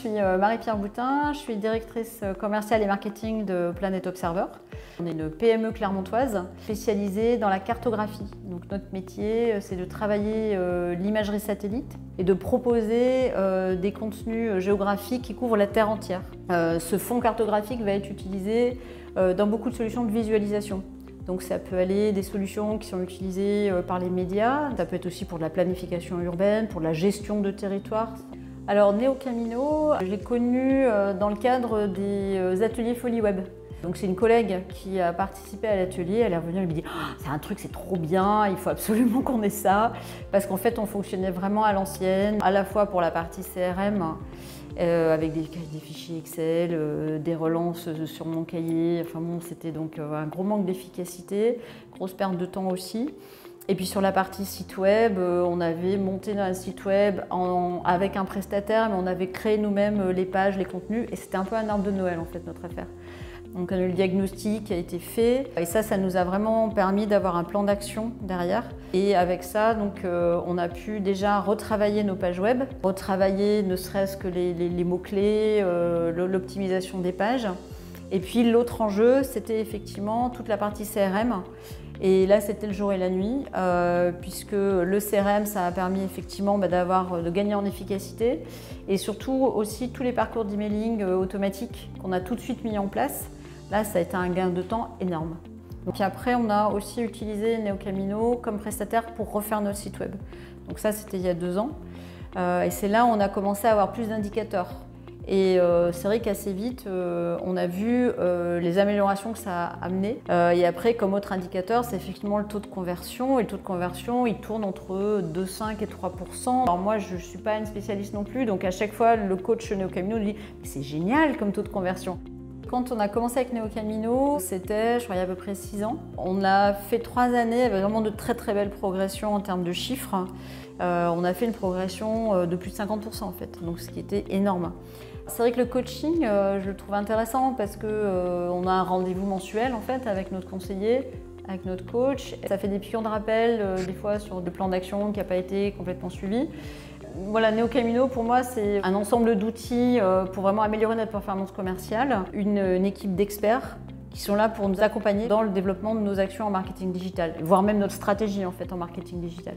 suis Marie-Pierre Boutin, je suis directrice commerciale et marketing de Planet Observer. On est une PME clermontoise spécialisée dans la cartographie. Donc notre métier, c'est de travailler l'imagerie satellite et de proposer des contenus géographiques qui couvrent la Terre entière. Ce fonds cartographique va être utilisé dans beaucoup de solutions de visualisation. Donc ça peut aller des solutions qui sont utilisées par les médias, ça peut être aussi pour de la planification urbaine, pour de la gestion de territoire. Alors Neocamino, je l'ai connu dans le cadre des ateliers Folie Web. Donc c'est une collègue qui a participé à l'atelier, elle est revenue, elle me dit oh, c'est un truc, c'est trop bien, il faut absolument qu'on ait ça. Parce qu'en fait on fonctionnait vraiment à l'ancienne, à la fois pour la partie CRM, avec des fichiers Excel, des relances sur mon cahier. Enfin bon, c'était donc un gros manque d'efficacité, grosse perte de temps aussi. Et puis sur la partie site web, on avait monté un site web avec un prestataire, mais on avait créé nous-mêmes les pages, les contenus, et c'était un peu un arbre de Noël en fait notre affaire. Donc le diagnostic a été fait et ça nous a vraiment permis d'avoir un plan d'action derrière. Et avec ça, donc, on a pu déjà retravailler nos pages web, retravailler ne serait-ce que les mots-clés, l'optimisation des pages. Et puis l'autre enjeu, c'était effectivement toute la partie CRM. Et là, c'était le jour et la nuit, puisque le CRM, ça a permis effectivement de gagner en efficacité. Et surtout aussi tous les parcours d'emailing automatiques qu'on a tout de suite mis en place. Là, ça a été un gain de temps énorme. Donc après, on a aussi utilisé Neocamino comme prestataire pour refaire notre site web. Donc ça, c'était il y a 2 ans. Et c'est là où on a commencé à avoir plus d'indicateurs. Et c'est vrai qu'assez vite, on a vu les améliorations que ça a amené. Et après, comme autre indicateur, c'est effectivement le taux de conversion. Et le taux de conversion, il tourne entre 2,5 et 3%. Alors moi, je ne suis pas une spécialiste non plus. Donc à chaque fois, le coach Neocamino nous dit « c'est génial comme taux de conversion ». Quand on a commencé avec Neocamino, c'était, je crois, il y a à peu près 6 ans. On a fait 3 années avec vraiment de très très belles progressions en termes de chiffres. On a fait une progression de plus de 50% en fait, donc ce qui était énorme. C'est vrai que le coaching, je le trouve intéressant parce qu'on a un rendez-vous mensuel en fait avec notre conseiller, avec notre coach. Ça fait des piqûres de rappel, des fois sur des plans d'action qui n'ont pas été complètement suivis. Voilà, Neocamino, pour moi, c'est un ensemble d'outils pour vraiment améliorer notre performance commerciale. Une équipe d'experts qui sont là pour nous accompagner dans le développement de nos actions en marketing digital, voire même notre stratégie en fait en marketing digital.